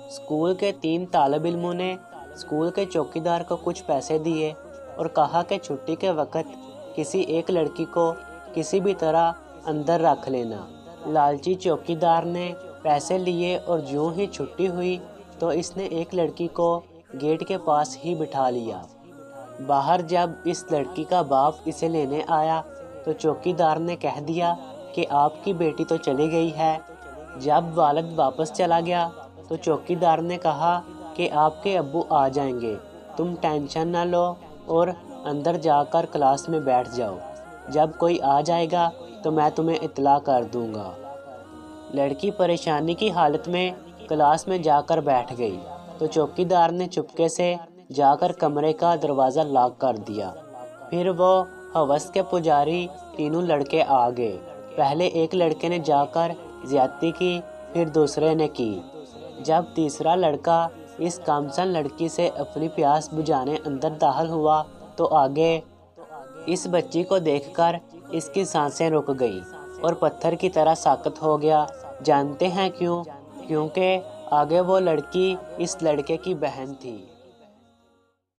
School के 3 तालिब इल्मों ने school के चौकीदार को कुछ पैसे दिए और कहा कि छुट्टी के वक्त किसी एक लड़की को किसी भी तरह अंदर रख लेना। लालची चौकीदार ने पैसे लिए और यूं ही छुट्टी हुई तो इसने एक लड़की को गेट के पास ही बिठा लिया। बाहर जब इस लड़की का बाप इसे लेने आया तो चौकीदार ने कह दिया कि आपकी बेटी तो चली गई है। जब वालिद वापस चला गया तो चौकीदार ने कहा कि आपके अब्बू आ जाएंगे, तुम टेंशन ना लो और अंदर जाकर क्लास में बैठ जाओ। जब कोई आ जाएगा तो मैं तुम्हें इत्तला कर दूंगा। लड़की परेशानी की हालत में क्लास में जाकर बैठ गई तो चौकीदार ने चुपके से जाकर कमरे का दरवाज़ा लॉक कर दिया। फिर वो हवस के पुजारी तीनों लड़के आ गए। पहले एक लड़के ने जाकर ज़्यादती की, फिर दूसरे ने की। जब तीसरा लड़का इस कामसन लड़की से अपनी प्यास बुझाने अंदर दाखिल हुआ तो आगे इस बच्ची को देखकर इसकी सांसें रुक गई और पत्थर की तरह साकत हो गया। जानते हैं क्यों? क्योंकि आगे वो लड़की इस लड़के की बहन थी।